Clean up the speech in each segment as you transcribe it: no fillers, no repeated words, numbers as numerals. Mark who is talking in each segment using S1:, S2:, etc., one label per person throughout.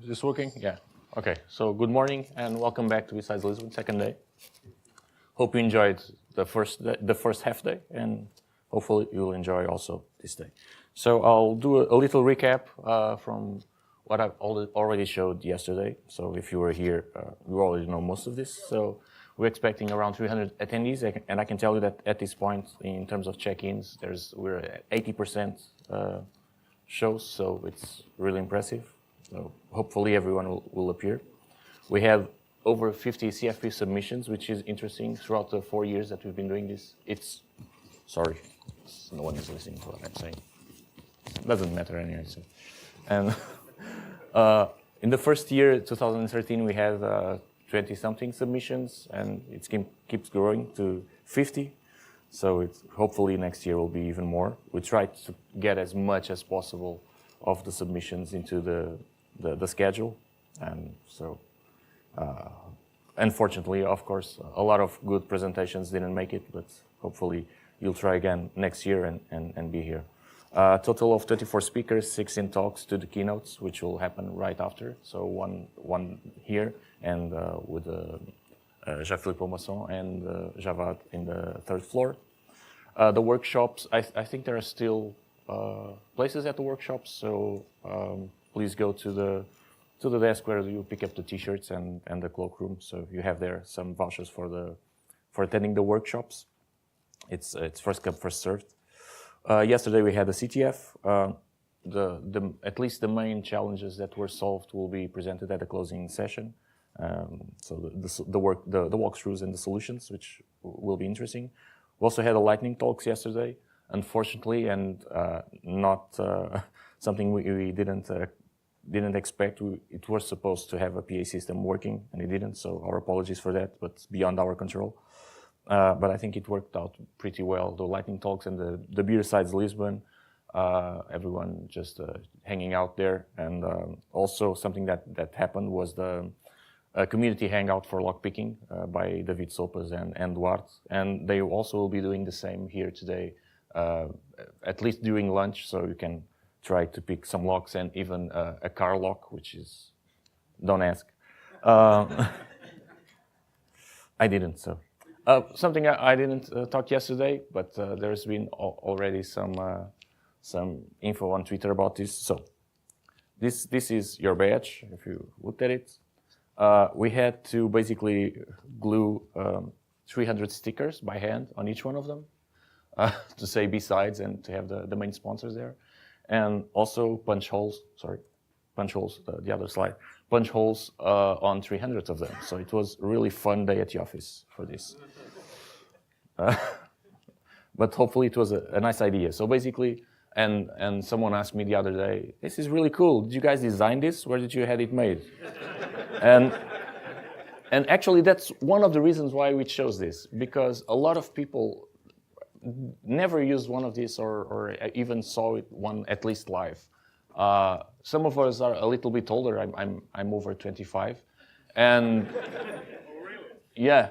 S1: Is this working? Yeah. Okay. So good morning and welcome back to BSides Lisbon, second day. Hope you enjoyed the first half day, and hopefully you'll enjoy also this day. So I'll do a little recap from what I've already showed yesterday. So if you were here, you already know most of this. So we're expecting around 300 attendees, and I can tell you that at this point, in terms of check-ins, we're at 80% shows, so it's really impressive. So hopefully everyone will appear. We have over 50 CFP submissions, which is interesting throughout the 4 years that we've been doing this. Sorry, no one is listening to what I'm saying. Doesn't matter anyway. So. And in the first year, 2013, we had 20-something submissions, and it keeps growing to 50. So hopefully next year will be even more. We try to get as much as possible of the submissions into the schedule, and so unfortunately, of course, a lot of good presentations didn't make it, but hopefully you'll try again next year and be here. Total of 24 speakers, 16 talks, 2 keynotes, which will happen right after. So one here and with Jean-Philippe Aumasson and Javad in the third floor. The workshops, I think there are still places at the workshops, so please go to the desk where you pick up the t-shirts and the cloakroom. So you have there some vouchers for attending the workshops. It's first come, first served. Yesterday we had the CTF. At least the main challenges that were solved will be presented at the closing session. So the walkthroughs and the solutions, which will be interesting. We also had a lightning talks yesterday, unfortunately, and not something we didn't expect. It was supposed to have a PA system working, and it didn't. So our apologies for that, but it's beyond our control. But I think it worked out pretty well. The lightning talks and the BSides Lisbon, everyone just hanging out there, and also something that happened was the community hangout for lockpicking by David Sopas and Duarte, and they also will be doing the same here today, at least during lunch, so you can try to pick some locks and even a car lock, which is, don't ask. I didn't, so. Something I didn't talk yesterday, but there's been already some info on Twitter about this. So this is your badge, if you looked at it. We had to basically glue 300 stickers by hand on each one of them to say BSides and to have the main sponsors there. And also punch holes, the other slide, punch holes on 300 of them. So it was a really fun day at the office for this. But hopefully it was a nice idea. So basically, and someone asked me the other day, this is really cool. Did you guys design this? Where did you have it made? And actually that's one of the reasons why we chose this, because a lot of people never used one of these or even saw one at least live. Some of us are a little bit older. I'm over 25, and yeah,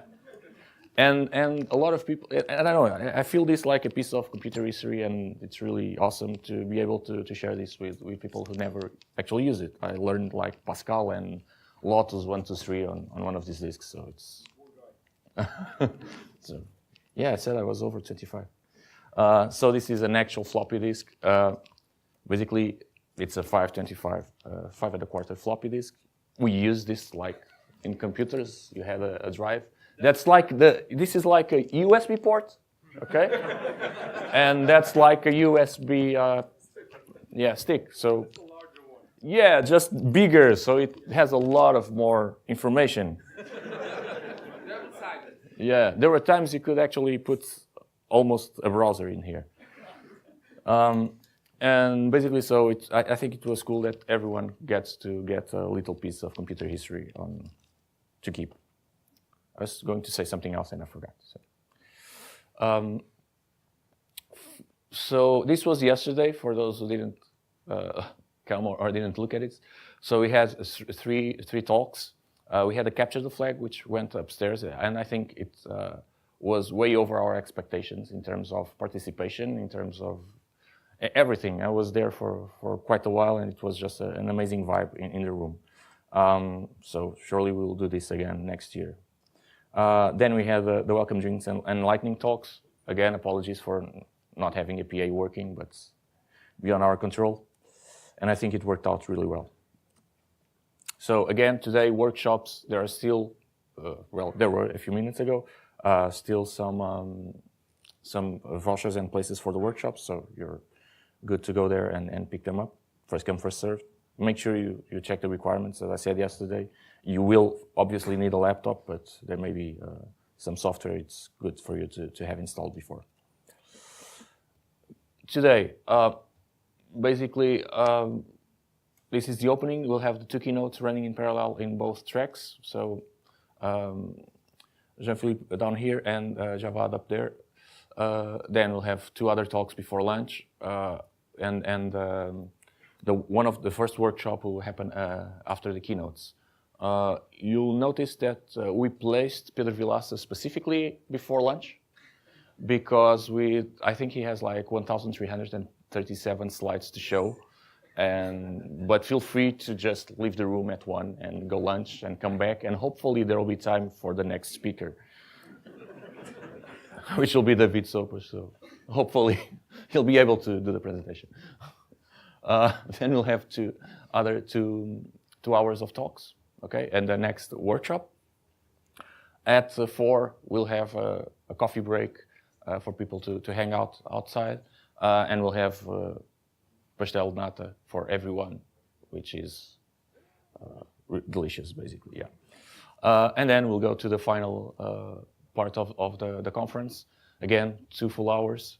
S1: and a lot of people. And I don't know. I feel this like a piece of computer history, and it's really awesome to be able to share this with people who never actually use it. I learned like Pascal and Lotus 1, 2, 3 on one of these disks, so it's. So, yeah, I said I was over 25. So this is an actual floppy disk. Basically, it's a 525, 5¼ floppy disk. We use this like in computers. You have a drive. That's like this is like a USB port, okay? And that's like a USB, stick. So, yeah, just bigger. So it has a lot of more information. Yeah, there were times you could actually put almost a browser in here. And basically, so I think it was cool that everyone gets to get a little piece of computer history to keep. I was going to say something else and I forgot. So this was yesterday for those who didn't come or didn't look at it. So we had three talks. We had a capture the flag, which went upstairs, and I think it was way over our expectations in terms of participation, in terms of everything. I was there for quite a while, and it was just an amazing vibe in the room. So surely we will do this again next year. Then we have the welcome drinks and lightning talks. Again, apologies for not having a PA working, but beyond our control. And I think it worked out really well. So again, today, workshops, there are still, there were a few minutes ago, still some vouchers and places for the workshops, so you're good to go there and pick them up. First come, first served. Make sure you check the requirements. As I said yesterday, you will obviously need a laptop, but there may be some software it's good for you to have installed before. Today, basically, this is the opening. We'll have the two keynotes running in parallel in both tracks. So Jean-Philippe down here and Javad up there. Then we'll have two other talks before lunch, one of the first workshop will happen after the keynotes. You'll notice that we placed Pedro Vilaça specifically before lunch because I think he has like 1,337 slides to show. But feel free to just leave the room at 1 and go lunch and come back, and hopefully there will be time for the next speaker, which will be David Soper. So hopefully he'll be able to do the presentation. Then we'll have two hours of talks, okay? And the next workshop. At 4, we'll have a coffee break for people to hang out outside, and we'll have pastel nata for everyone, which is delicious, basically, yeah. And then we'll go to the final part of the conference. Again, 2 full hours.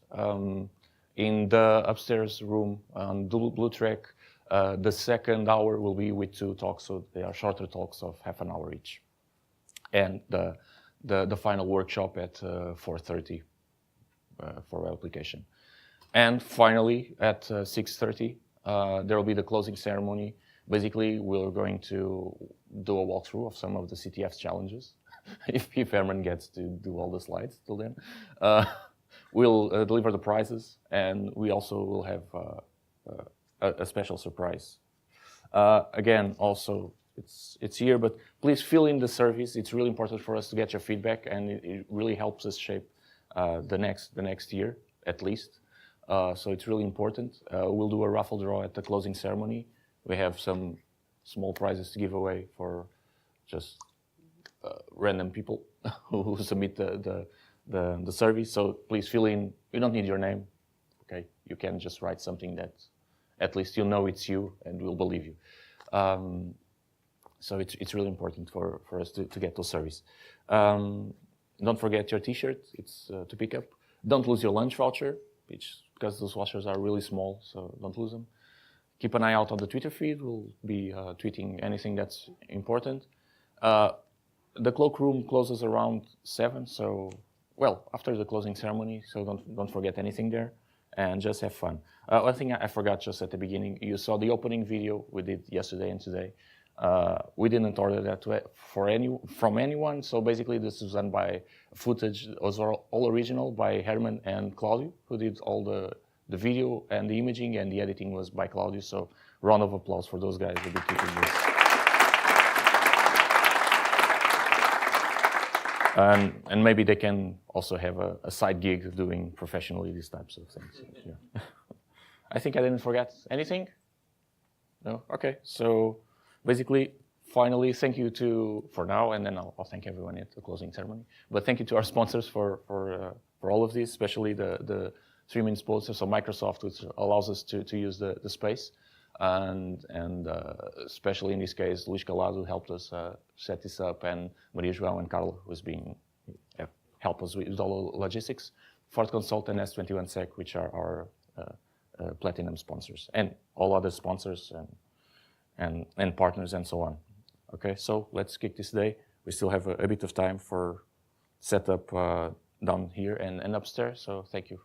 S1: In the upstairs room on blue track, the second hour will be with 2 talks, so they are shorter talks of half an hour each. And the final workshop at 4:30 for application. And finally, at 6:30, there will be the closing ceremony. Basically, we're going to do a walkthrough of some of the CTF's challenges, if Herman gets to do all the slides till then. We'll deliver the prizes, and we also will have a special surprise. Again, also, it's here, but please fill in the surveys. It's really important for us to get your feedback, and it really helps us shape the next year, at least. So it's really important. We'll do a raffle draw at the closing ceremony. We have some small prizes to give away for just random people who submit the survey. So please fill in. You don't need your name, okay? You can just write something that at least you'll know it's you, and we'll believe you. So it's really important for us to get those surveys. Don't forget your T-shirt. It's to pick up. Don't lose your lunch voucher, because those vouchers are really small, so don't lose them. Keep an eye out on the Twitter feed. We'll be tweeting anything that's important. The cloakroom closes around 7, so, well, after the closing ceremony, so don't forget anything there, and just have fun. One thing I forgot just at the beginning, you saw the opening video we did yesterday and today. We didn't order that from anyone, so basically this was done by footage. It was all original by Herman and Claudio, who did all the video and the imaging, and the editing was by Claudio, so round of applause for those guys who did keeping this. And maybe they can also have a side gig doing professionally these types of things. Yeah. I think I didn't forget anything? No? Okay, so basically, finally, thank you for now, and then I'll thank everyone at the closing ceremony. But thank you to our sponsors for all of this, especially the 3 main sponsors, so Microsoft, which allows us to use the space, and especially in this case, Luis Calado helped us set this up, and Maria João and Carl, who's been help us with all the logistics. Ford Consult and S21Sec, which are our platinum sponsors, and all other sponsors and partners and so on. Okay, so let's kick this day. We still have a bit of time for setup down here and upstairs, so thank you.